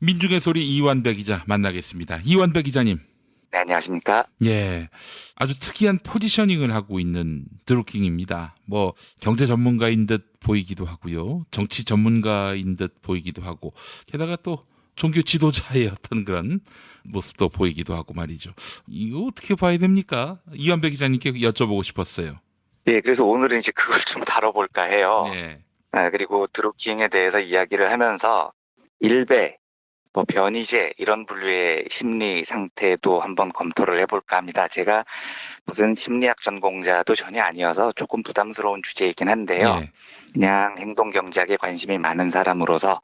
민중의 소리 이완배 기자 만나겠습니다. 이완배 기자님. 네, 안녕하십니까? 예. 아주 특이한 포지셔닝을 하고 있는 드루킹입니다. 뭐 경제 전문가인 듯 보이기도 하고요. 정치 전문가인 듯 보이기도 하고 게다가 또 종교 지도자의 어떤 그런 모습도 보이기도 하고 말이죠. 이거 어떻게 봐야 됩니까? 이완배 기자님께 여쭤보고 싶었어요. 예, 그래서 오늘은 이제 그걸 좀 다뤄볼까 해요. 네. 그리고 드루킹에 대해서 이야기를 하면서 일배, 뭐 변이제 이런 분류의 심리 상태도 한번 검토를 해볼까 합니다. 제가 무슨 심리학 전공자도 전혀 아니어서 조금 부담스러운 주제이긴 한데요. 예. 그냥 행동경제학에 관심이 많은 사람으로서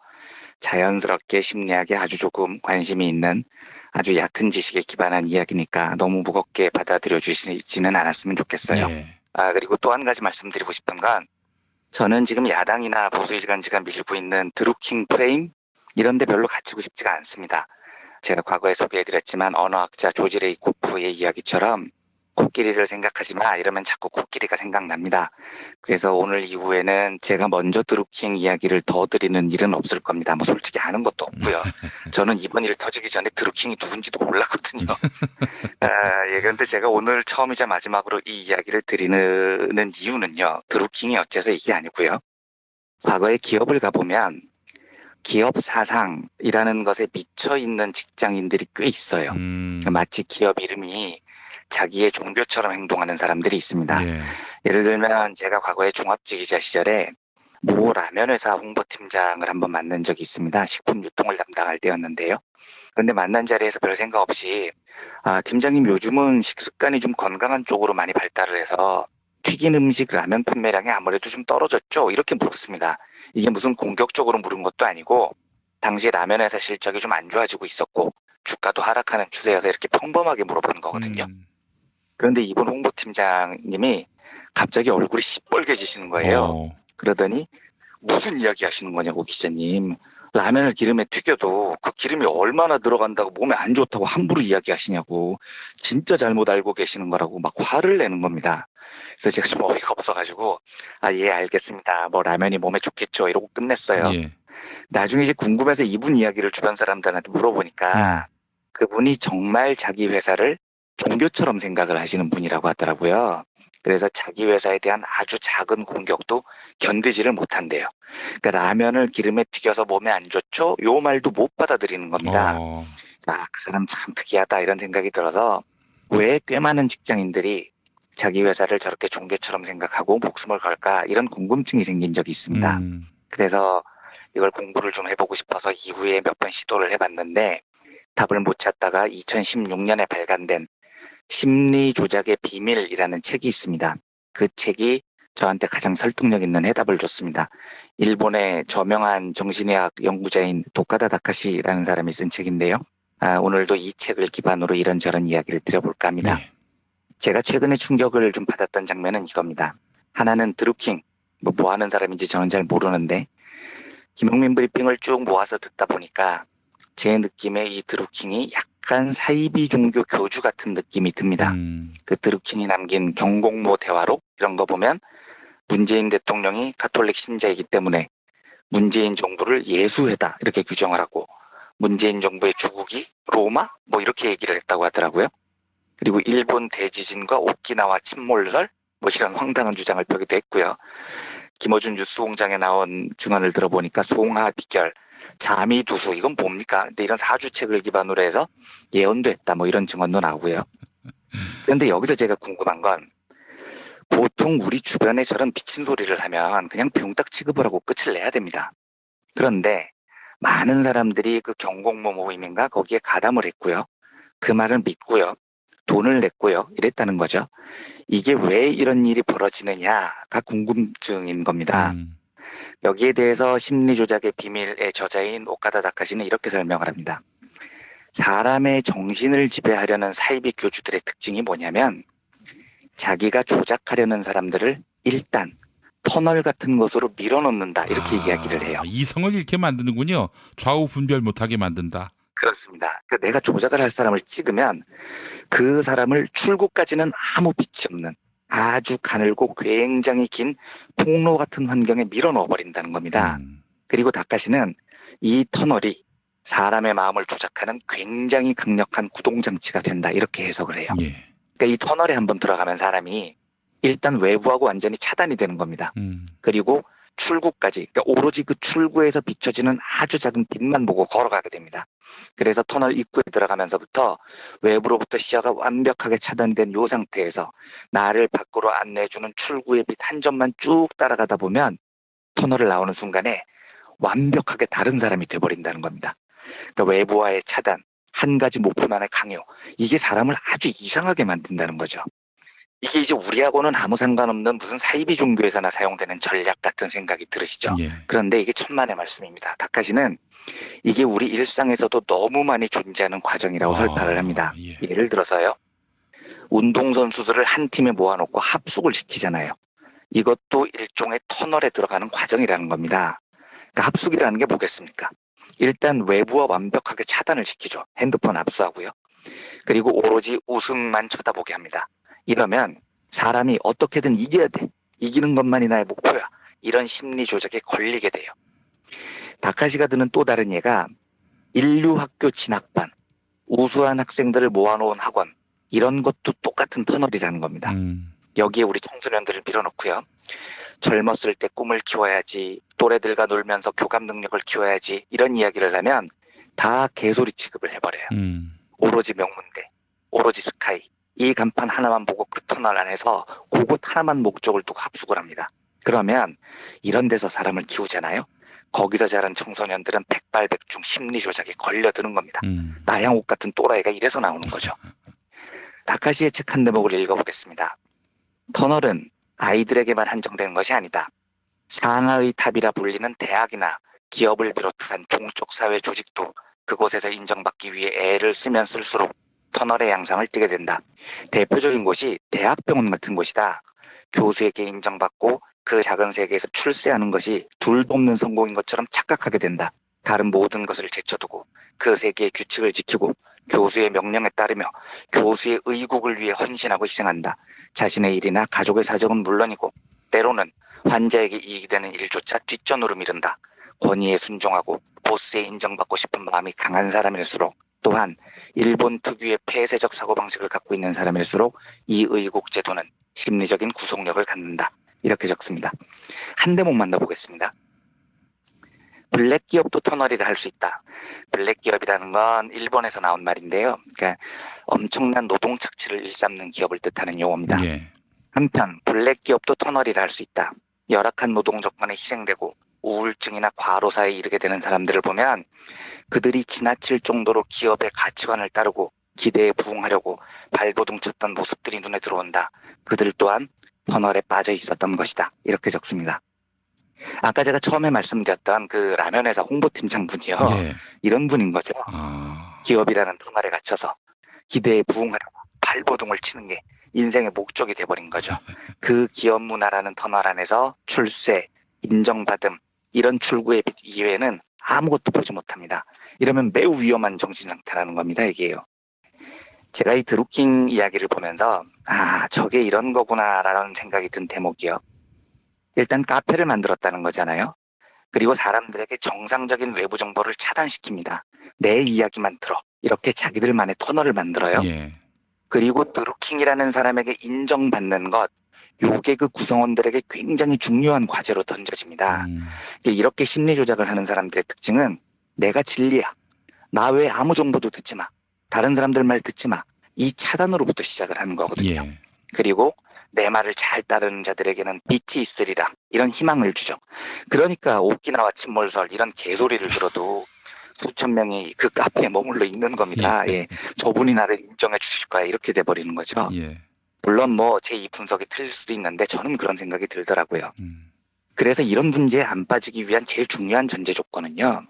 자연스럽게 심리학에 아주 조금 관심이 있는 아주 얕은 지식에 기반한 이야기니까 너무 무겁게 받아들여 주시지는 않았으면 좋겠어요. 예. 그리고 또 한 가지 말씀드리고 싶은 건 저는 지금 야당이나 보수 일간지가 밀고 있는 드루킹 프레임 이런 데 별로 갇히고 싶지가 않습니다. 제가 과거에 소개해드렸지만 언어학자 조지 레이코프의 이야기처럼 코끼리를 생각하지 마 이러면 자꾸 코끼리가 생각납니다. 그래서 오늘 이후에는 제가 먼저 드루킹 이야기를 더 드리는 일은 없을 겁니다. 뭐 솔직히 아는 것도 없고요. 저는 이번 일 터지기 전에 드루킹이 누군지도 몰랐거든요. 그런데 제가 오늘 처음이자 마지막으로 이 이야기를 드리는 이유는요. 드루킹이 어째서 이게 아니고요. 과거에 기업을 가보면 기업 사상이라는 것에 미쳐 있는 직장인들이 꽤 있어요. 마치 기업 이름이 자기의 종교처럼 행동하는 사람들이 있습니다. 예. 예를 들면 제가 과거에 종합지 기자 시절에 모 라면 회사 홍보팀장을 한번 만난 적이 있습니다. 식품 유통을 담당할 때였는데요. 그런데 만난 자리에서 별 생각 없이 팀장님 요즘은 식습관이 좀 건강한 쪽으로 많이 발달을 해서 튀긴 음식 라면 판매량이 아무래도 좀 떨어졌죠? 이렇게 물었습니다. 이게 무슨 공격적으로 물은 것도 아니고 당시 라면 회사 실적이 좀 안 좋아지고 있었고 주가도 하락하는 추세여서 이렇게 평범하게 물어보는 거거든요. 그런데 이분 홍보팀장님이 갑자기 얼굴이 시뻘개지시는 거예요. 그러더니 무슨 이야기 하시는 거냐고 기자님. 라면을 기름에 튀겨도 그 기름이 얼마나 들어간다고 몸에 안 좋다고 함부로 이야기하시냐고. 진짜 잘못 알고 계시는 거라고 막 화를 내는 겁니다. 그래서 제가 좀 어이가 없어가지고 예 알겠습니다. 뭐 라면이 몸에 좋겠죠 이러고 끝냈어요. 예. 나중에 이제 궁금해서 이분 이야기를 주변 사람들한테 물어보니까 그분이 정말 자기 회사를 종교처럼 생각을 하시는 분이라고 하더라고요. 그래서 자기 회사에 대한 아주 작은 공격도 견디지를 못한대요. 그러니까 라면을 기름에 튀겨서 몸에 안 좋죠? 요 말도 못 받아들이는 겁니다. 그 사람 참 특이하다 이런 생각이 들어서 왜 꽤 많은 직장인들이 자기 회사를 저렇게 종교처럼 생각하고 목숨을 걸까 이런 궁금증이 생긴 적이 있습니다. 그래서 이걸 공부를 좀 해보고 싶어서 이후에 몇 번 시도를 해봤는데 답을 못 찾다가 2016년에 발간된 심리 조작의 비밀이라는 책이 있습니다. 그 책이 저한테 가장 설득력 있는 해답을 줬습니다. 일본의 저명한 정신의학 연구자인 도카다 다카시라는 사람이 쓴 책인데요. 오늘도 이 책을 기반으로 이런저런 이야기를 드려볼까 합니다. 예. 제가 최근에 충격을 좀 받았던 장면은 이겁니다. 하나는 드루킹, 뭐 하는 사람인지 저는 잘 모르는데 김용민 브리핑을 쭉 모아서 듣다 보니까 제 느낌에 이 드루킹이 약간 사이비 종교 교주 같은 느낌이 듭니다. 그 드루킹이 남긴 경공모 대화록 이런 거 보면 문재인 대통령이 가톨릭 신자이기 때문에 문재인 정부를 예수회다 이렇게 규정을 하고 문재인 정부의 주국이 로마? 뭐 이렇게 얘기를 했다고 하더라고요. 그리고 일본 대지진과 오키나와 침몰설? 뭐 이런 황당한 주장을 펴기도 했고요. 김어준 뉴스공장에 나온 증언을 들어보니까 송하 비결, 자미두수 이건 뭡니까? 근데 이런 사주책을 기반으로 해서 예언도 했다 뭐 이런 증언도 나오고요. 그런데 여기서 제가 궁금한 건 보통 우리 주변에 저런 미친 소리를 하면 그냥 병딱 취급을 하고 끝을 내야 됩니다. 그런데 많은 사람들이 그 경공모 모임인가 거기에 가담을 했고요. 그 말을 믿고요. 돈을 냈고요. 이랬다는 거죠. 이게 왜 이런 일이 벌어지느냐가 궁금증인 겁니다. 여기에 대해서 심리조작의 비밀의 저자인 오카다 다카시는 이렇게 설명을 합니다. 사람의 정신을 지배하려는 사이비 교주들의 특징이 뭐냐면 자기가 조작하려는 사람들을 일단 터널 같은 것으로 밀어넣는다 이렇게 이야기를 해요. 이성을 잃게 만드는군요. 좌우 분별 못하게 만든다. 그렇습니다. 그러니까 내가 조작을 할 사람을 찍으면 그 사람을 출구까지는 아무 빛이 없는 아주 가늘고 굉장히 긴 통로 같은 환경에 밀어넣어 버린다는 겁니다. 그리고 다카시는 이 터널이 사람의 마음을 조작하는 굉장히 강력한 구동장치가 된다. 이렇게 해석을 해요. 예. 그러니까 이 터널에 한번 들어가면 사람이 일단 외부하고 완전히 차단이 되는 겁니다. 그리고 출구까지, 그러니까 오로지 그 출구에서 비춰지는 아주 작은 빛만 보고 걸어가게 됩니다. 그래서 터널 입구에 들어가면서부터 외부로부터 시야가 완벽하게 차단된 이 상태에서 나를 밖으로 안내해주는 출구의 빛 한 점만 쭉 따라가다 보면 터널을 나오는 순간에 완벽하게 다른 사람이 돼버린다는 겁니다. 그러니까 외부와의 차단, 한 가지 목표만의 강요, 이게 사람을 아주 이상하게 만든다는 거죠. 이게 이제 우리하고는 아무 상관없는 무슨 사이비 종교에서나 사용되는 전략 같은 생각이 들으시죠? 예. 그런데 이게 천만의 말씀입니다. 다카시는 이게 우리 일상에서도 너무 많이 존재하는 과정이라고 설파를 합니다. 예. 예를 들어서요. 운동선수들을 한 팀에 모아놓고 합숙을 시키잖아요. 이것도 일종의 터널에 들어가는 과정이라는 겁니다. 그러니까 합숙이라는 게 뭐겠습니까? 일단 외부와 완벽하게 차단을 시키죠. 핸드폰 압수하고요. 그리고 오로지 웃음만 쳐다보게 합니다. 이러면 사람이 어떻게든 이겨야 돼. 이기는 것만이 나의 목표야. 이런 심리 조작에 걸리게 돼요. 다카시가 드는 또 다른 예가 인류학교 진학반, 우수한 학생들을 모아놓은 학원, 이런 것도 똑같은 터널이라는 겁니다. 여기에 우리 청소년들을 밀어넣고요. 젊었을 때 꿈을 키워야지, 또래들과 놀면서 교감 능력을 키워야지, 이런 이야기를 하면 다 개소리 취급을 해버려요. 오로지 명문대, 오로지 스카이, 이 간판 하나만 보고 그 터널 안에서 그곳 하나만 목적을 두고 합숙을 합니다. 그러면 이런 데서 사람을 키우잖아요. 거기서 자란 청소년들은 백발백중 심리 조작에 걸려드는 겁니다. 나양욱 같은 또라이가 이래서 나오는 거죠. 다카시의 책 한 대목을 읽어보겠습니다. 터널은 아이들에게만 한정된 것이 아니다. 상하의 탑이라 불리는 대학이나 기업을 비롯한 종쪽 사회 조직도 그곳에서 인정받기 위해 애를 쓰면 쓸수록 터널의 양상을 띠게 된다. 대표적인 곳이 대학병원 같은 곳이다. 교수에게 인정받고 그 작은 세계에서 출세하는 것이 둘도 없는 성공인 것처럼 착각하게 된다. 다른 모든 것을 제쳐두고 그 세계의 규칙을 지키고 교수의 명령에 따르며 교수의 의국을 위해 헌신하고 희생한다. 자신의 일이나 가족의 사정은 물론이고 때로는 환자에게 이익이 되는 일조차 뒷전으로 미룬다. 권위에 순종하고 보스에 인정받고 싶은 마음이 강한 사람일수록, 또한 일본 특유의 폐쇄적 사고방식을 갖고 있는 사람일수록 이 의국 제도는 심리적인 구속력을 갖는다. 이렇게 적습니다. 한 대목만 더 보겠습니다. 블랙 기업도 터널이라 할 수 있다. 블랙 기업이라는 건 일본에서 나온 말인데요. 그러니까 엄청난 노동 착취를 일삼는 기업을 뜻하는 용어입니다. 예. 한편 블랙 기업도 터널이라 할 수 있다. 열악한 노동 조건에 희생되고 우울증이나 과로사에 이르게 되는 사람들을 보면 그들이 지나칠 정도로 기업의 가치관을 따르고 기대에 부응하려고 발버둥 쳤던 모습들이 눈에 들어온다. 그들 또한 터널에 빠져 있었던 것이다. 이렇게 적습니다. 아까 제가 처음에 말씀드렸던 그 라면 회사 홍보팀장 분이요. 예. 이런 분인 거죠. 기업이라는 터널에 갇혀서 기대에 부응하려고 발버둥을 치는 게 인생의 목적이 돼버린 거죠. 그 기업 문화라는 터널 안에서 출세, 인정받음, 이런 출구의 빛 이외에는 아무것도 보지 못합니다. 이러면 매우 위험한 정신 상태라는 겁니다. 이게요. 제가 이 드루킹 이야기를 보면서 저게 이런 거구나라는 생각이 든 대목이요. 일단 카페를 만들었다는 거잖아요. 그리고 사람들에게 정상적인 외부 정보를 차단시킵니다. 내 이야기만 들어. 이렇게 자기들만의 터널을 만들어요. 예. 그리고 드루킹이라는 사람에게 인정받는 것, 요게 그 구성원들에게 굉장히 중요한 과제로 던져집니다. 이렇게 심리 조작을 하는 사람들의 특징은 내가 진리야. 나 외에 아무 정보도 듣지 마. 다른 사람들 말 듣지 마. 이 차단으로부터 시작을 하는 거거든요. 예. 그리고 내 말을 잘 따르는 자들에게는 빛이 있으리라. 이런 희망을 주죠. 그러니까 오키나와 침몰설 이런 개소리를 들어도 수천 명이 그 카페에 머물러 있는 겁니다. 예. 저분이 나를 인정해 주실 거야. 이렇게 돼버리는 거죠. 예. 물론 제 이 분석이 틀릴 수도 있는데 저는 그런 생각이 들더라고요. 그래서 이런 문제에 안 빠지기 위한 제일 중요한 전제 조건은요.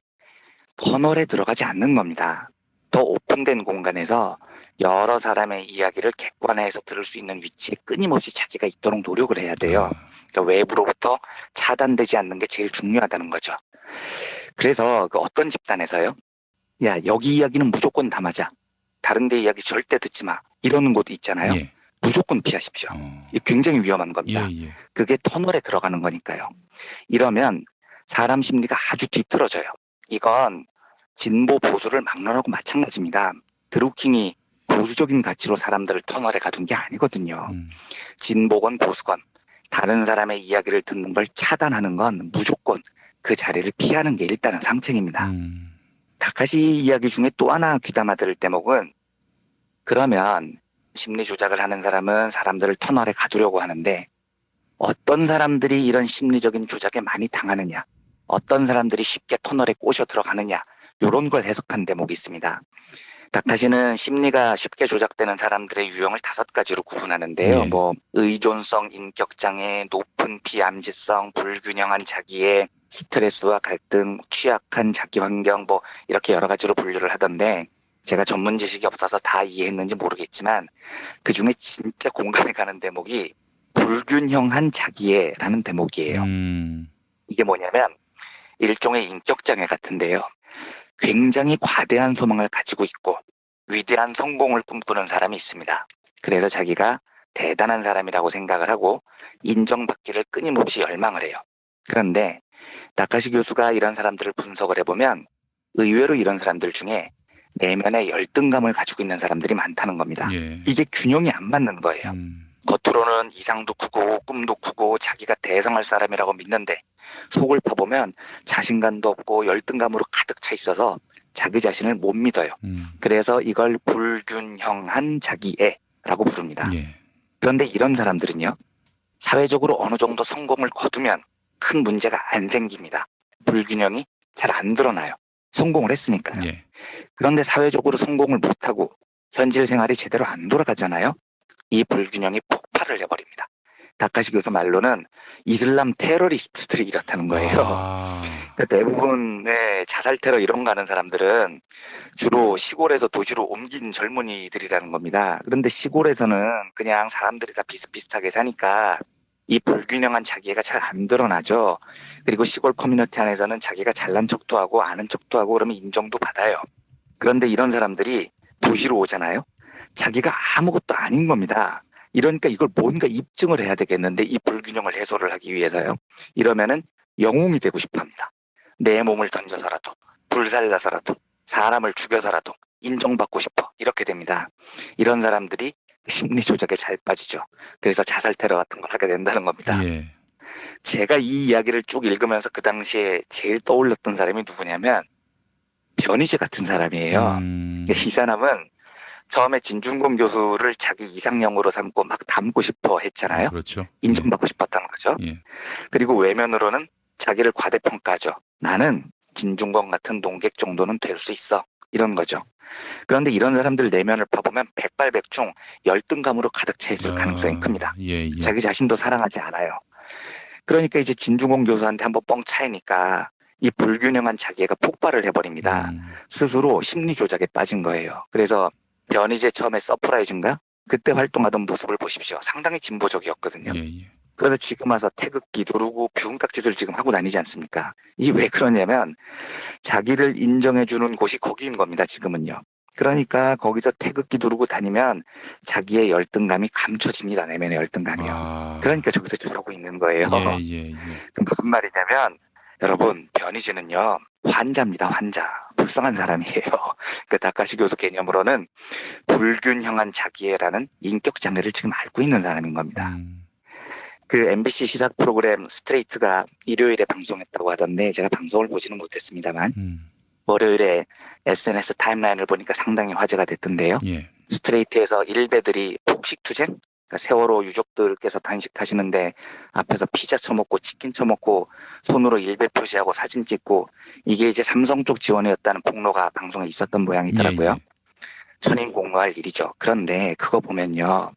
터널에 들어가지 않는 겁니다. 더 오픈된 공간에서 여러 사람의 이야기를 객관화해서 들을 수 있는 위치에 끊임없이 자기가 있도록 노력을 해야 돼요. 그러니까 외부로부터 차단되지 않는 게 제일 중요하다는 거죠. 그래서 그 어떤 집단에서요. 야, 여기 이야기는 무조건 다 맞아. 다른 데 이야기 절대 듣지 마. 이러는 곳 있잖아요. 예. 무조건 피하십시오. 이게 굉장히 위험한 겁니다. 예. 그게 터널에 들어가는 거니까요. 이러면 사람 심리가 아주 뒤틀어져요. 이건 진보 보수를 막론하고 마찬가지입니다. 드루킹이 보수적인 가치로 사람들을 터널에 가둔 게 아니거든요. 진보건 보수건 다른 사람의 이야기를 듣는 걸 차단하는 건 무조건 그 자리를 피하는 게 일단은 상책입니다. 다카시 이야기 중에 또 하나 귀담아 들을 대목은, 그러면 심리 조작을 하는 사람은 사람들을 터널에 가두려고 하는데 어떤 사람들이 이런 심리적인 조작에 많이 당하느냐, 어떤 사람들이 쉽게 터널에 꼬셔 들어가느냐, 이런 걸 해석한 대목이 있습니다. 다카시는 심리가 쉽게 조작되는 사람들의 유형을 5가지로 구분하는데요. 예. 의존성, 인격장애, 높은 비암시성, 불균형한 자기애, 스트레스와 갈등, 취약한 자기 환경, 이렇게 여러 가지로 분류를 하던데, 제가 전문 지식이 없어서 다 이해했는지 모르겠지만 그 중에 진짜 공감이 가는 대목이 불균형한 자기애라는 대목이에요. 이게 뭐냐면 일종의 인격장애 같은데요. 굉장히 과대한 소망을 가지고 있고 위대한 성공을 꿈꾸는 사람이 있습니다. 그래서 자기가 대단한 사람이라고 생각을 하고 인정받기를 끊임없이 열망을 해요. 그런데 다카시 교수가 이런 사람들을 분석을 해보면 의외로 이런 사람들 중에 내면의 열등감을 가지고 있는 사람들이 많다는 겁니다. 예. 이게 균형이 안 맞는 거예요. 겉으로는 이상도 크고 꿈도 크고 자기가 대성할 사람이라고 믿는데 속을 파보면 자신감도 없고 열등감으로 가득 차 있어서 자기 자신을 못 믿어요. 그래서 이걸 불균형한 자기애라고 부릅니다. 예. 그런데 이런 사람들은요, 사회적으로 어느 정도 성공을 거두면 큰 문제가 안 생깁니다. 불균형이 잘 안 드러나요. 성공을 했으니까요. 예. 그런데 사회적으로 성공을 못하고 현실 생활이 제대로 안 돌아가잖아요. 이 불균형이 폭발을 해버립니다. 다카시 교수 말로는 이슬람 테러리스트들이 이렇다는 거예요. 그러니까 대부분의 자살 테러 이런 거 하는 사람들은 주로 시골에서 도시로 옮긴 젊은이들이라는 겁니다. 그런데 시골에서는 그냥 사람들이 다 비슷비슷하게 사니까 이 불균형한 자기애가 잘 안 드러나죠. 그리고 시골 커뮤니티 안에서는 자기가 잘난 척도 하고 아는 척도 하고 그러면 인정도 받아요. 그런데 이런 사람들이 도시로 오잖아요. 자기가 아무것도 아닌 겁니다. 이러니까 이걸 뭔가 입증을 해야 되겠는데 이 불균형을 해소를 하기 위해서요. 이러면은 영웅이 되고 싶어 합니다. 내 몸을 던져서라도 불살라서라도 사람을 죽여서라도 인정받고 싶어, 이렇게 됩니다. 이런 사람들이 심리 조작에 잘 빠지죠. 그래서 자살 테러 같은 걸 하게 된다는 겁니다. 예. 제가 이 이야기를 쭉 읽으면서 그 당시에 제일 떠올렸던 사람이 누구냐면 변희재 같은 사람이에요. 이 사람은 처음에 진중권 교수를 자기 이상형으로 삼고 막 닮고 싶어 했잖아요. 그렇죠. 인정받고 싶었다는 거죠. 예. 그리고 외면으로는 자기를 과대평가하죠. 나는 진중권 같은 농객 정도는 될 수 있어, 이런 거죠. 그런데 이런 사람들 내면을 파보면 백발백중 열등감으로 가득 차 있을 가능성이 큽니다. 예. 자기 자신도 사랑하지 않아요. 그러니까 이제 진중권 교수한테 한번 뻥 차이니까 이 불균형한 자기애가 폭발을 해버립니다. 스스로 심리 조작에 빠진 거예요. 그래서 변희재 처음에 서프라이즈인가? 그때 활동하던 모습을 보십시오. 상당히 진보적이었거든요. 예. 그래서 지금 와서 태극기 누르고 비운깍짓을 지금 하고 다니지 않습니까? 이게 왜 그러냐면 자기를 인정해주는 곳이 거기인 겁니다. 지금은요. 그러니까 거기서 태극기 누르고 다니면 자기의 열등감이 감춰집니다. 내면의 열등감이요. 그러니까 저기서 저러고 있는 거예요. 예. 무슨 말이냐면 여러분, 변희재는요 환자입니다. 환자. 불쌍한 사람이에요. 그 다카시 교수 개념으로는 불균형한 자기애라는 인격 장애를 지금 앓고 있는 사람인 겁니다. 그 MBC 시사 프로그램 스트레이트가 일요일에 방송했다고 하던데 제가 방송을 보지는 못했습니다만 월요일에 SNS 타임라인을 보니까 상당히 화제가 됐던데요. 예. 스트레이트에서 일베들이 폭식투쟁? 그러니까 세월호 유족들께서 단식하시는데 앞에서 피자 처먹고 치킨 처먹고 손으로 일베 표시하고 사진 찍고, 이게 이제 삼성 쪽 지원이었다는 폭로가 방송에 있었던 모양이더라고요. 천인 공노할 일이죠. 그런데 그거 보면요,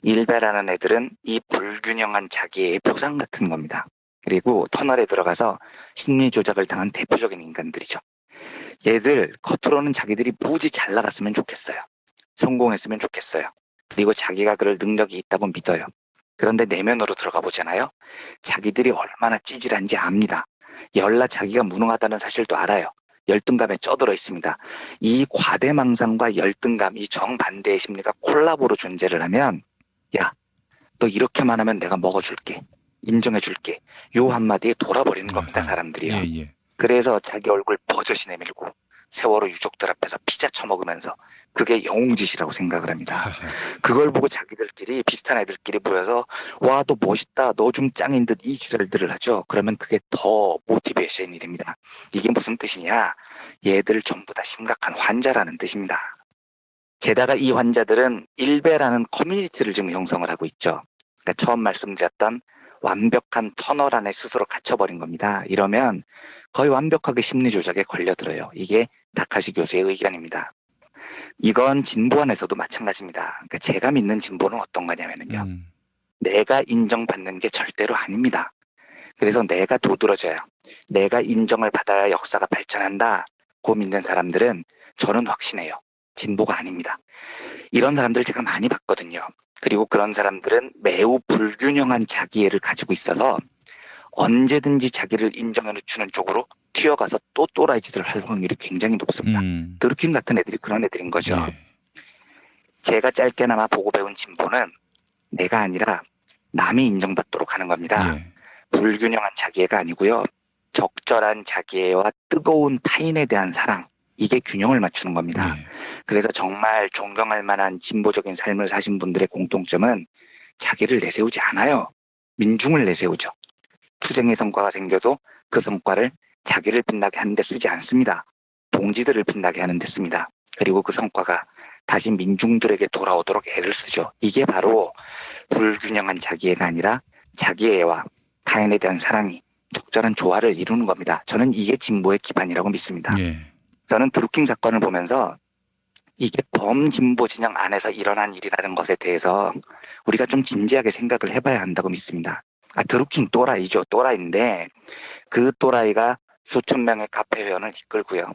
일베라는 애들은 이 불균형한 자기의 표상 같은 겁니다. 그리고 터널에 들어가서 심리 조작을 당한 대표적인 인간들이죠. 얘들 겉으로는 자기들이 무지 잘 나갔으면 좋겠어요. 성공했으면 좋겠어요. 그리고 자기가 그럴 능력이 있다고 믿어요. 그런데 내면으로 들어가 보잖아요. 자기들이 얼마나 찌질한지 압니다. 열나 자기가 무능하다는 사실도 알아요. 열등감에 쪄들어 있습니다. 이 과대망상과 열등감, 이 정반대의 심리가 콜라보로 존재를 하면, 야, 너 이렇게만 하면 내가 먹어줄게, 인정해줄게, 요 한마디에 돌아버리는 겁니다. 사람들이요. 예. 그래서 자기 얼굴 버젓이 내밀고 세월호 유족들 앞에서 피자 처먹으면서 그게 영웅짓이라고 생각을 합니다. 그걸 보고 자기들끼리 비슷한 애들끼리 모여서 와, 너 멋있다, 너 좀 짱인 듯 이 지랄들을 하죠. 그러면 그게 더 모티베이션이 됩니다. 이게 무슨 뜻이냐? 얘들 전부 다 심각한 환자라는 뜻입니다. 게다가 이 환자들은 일베라는 커뮤니티를 지금 형성을 하고 있죠. 그러니까 처음 말씀드렸던 완벽한 터널 안에 스스로 갇혀버린 겁니다. 이러면 거의 완벽하게 심리 조작에 걸려들어요. 이게 다카시 교수의 의견입니다. 이건 진보 안에서도 마찬가지입니다. 그러니까 제가 믿는 진보는 어떤 거냐면요. 내가 인정받는 게 절대로 아닙니다. 그래서 내가 도드라져야, 내가 인정을 받아야 역사가 발전한다고 믿는 사람들은 저는 확신해요. 진보가 아닙니다. 이런 사람들 제가 많이 봤거든요. 그리고 그런 사람들은 매우 불균형한 자기애를 가지고 있어서 언제든지 자기를 인정해 주는 쪽으로 튀어가서 또 또라이 짓을 할 확률이 굉장히 높습니다. 드루킹 같은 애들이 그런 애들인 거죠. 예. 제가 짧게나마 보고 배운 진보는 내가 아니라 남이 인정받도록 하는 겁니다. 예. 불균형한 자기애가 아니고요. 적절한 자기애와 뜨거운 타인에 대한 사랑, 이게 균형을 맞추는 겁니다. 예. 그래서 정말 존경할 만한 진보적인 삶을 사신 분들의 공통점은 자기를 내세우지 않아요. 민중을 내세우죠. 투쟁의 성과가 생겨도 그 성과를 자기를 빛나게 하는 데 쓰지 않습니다. 동지들을 빛나게 하는 데 씁니다. 그리고 그 성과가 다시 민중들에게 돌아오도록 애를 쓰죠. 이게 바로 불균형한 자기애가 아니라 자기애와 타인에 대한 사랑이 적절한 조화를 이루는 겁니다. 저는 이게 진보의 기반이라고 믿습니다. 예. 저는 드루킹 사건을 보면서 이게 범진보 진영 안에서 일어난 일이라는 것에 대해서 우리가 좀 진지하게 생각을 해봐야 한다고 믿습니다. 드루킹 또라이죠. 또라이인데 그 또라이가 수천 명의 카페 회원을 이끌고요.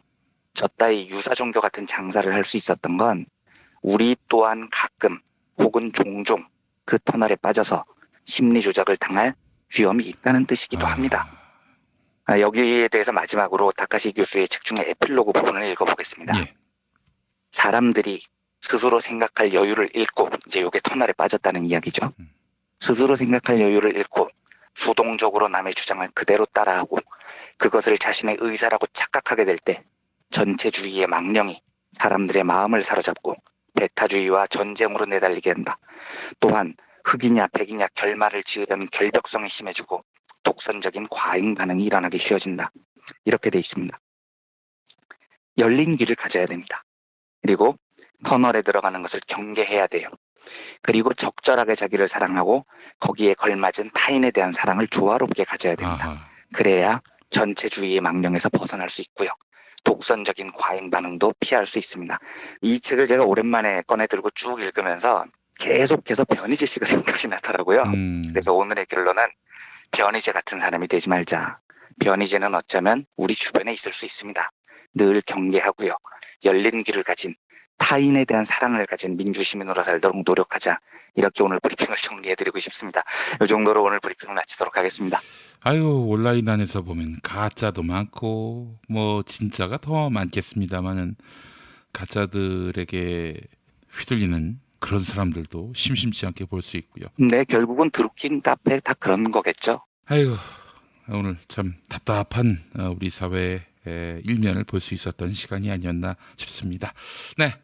저 따위 유사 종교 같은 장사를 할 수 있었던 건 우리 또한 가끔 혹은 종종 그 터널에 빠져서 심리 조작을 당할 위험이 있다는 뜻이기도 합니다. 여기에 대해서 마지막으로 다카시 교수의 책 중에 에필로그 부분을 읽어보겠습니다. 예. 사람들이 스스로 생각할 여유를 잃고, 이제 이게 터널에 빠졌다는 이야기죠. 스스로 생각할 여유를 잃고 수동적으로 남의 주장을 그대로 따라하고 그것을 자신의 의사라고 착각하게 될 때 전체주의의 망령이 사람들의 마음을 사로잡고 배타주의와 전쟁으로 내달리게 한다. 또한 흑이냐 백이냐 결말을 지으려는 결벽성이 심해지고 독선적인 과잉 반응이 일어나기 쉬워진다. 이렇게 돼 있습니다. 열린 귀를 가져야 됩니다. 그리고 터널에 들어가는 것을 경계해야 돼요. 그리고 적절하게 자기를 사랑하고 거기에 걸맞은 타인에 대한 사랑을 조화롭게 가져야 됩니다. 아하. 그래야 전체주의의 망령에서 벗어날 수 있고요. 독선적인 과잉 반응도 피할 수 있습니다. 이 책을 제가 오랜만에 꺼내 들고 쭉 읽으면서 계속해서 변희재 씨가 생각이 나더라고요. 그래서 오늘의 결론은 변희재 같은 사람이 되지 말자. 변희재는 어쩌면 우리 주변에 있을 수 있습니다. 늘 경계하고요. 열린 귀를 가진 타인에 대한 사랑을 가진 민주시민으로 살도록 노력하자. 이렇게 오늘 브리핑을 정리해드리고 싶습니다. 이 정도로 오늘 브리핑을 마치도록 하겠습니다. 아유, 온라인 안에서 보면 가짜도 많고 뭐 진짜가 더 많겠습니다만은 가짜들에게 휘둘리는 그런 사람들도 심심치 않게 볼 수 있고요. 네, 결국은 드루킹 카페 다 그런 거겠죠. 아이고, 오늘 참 답답한 우리 사회의 일면을 볼 수 있었던 시간이 아니었나 싶습니다. 네,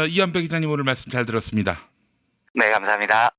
이한배 기자님 오늘 말씀 잘 들었습니다. 네, 감사합니다.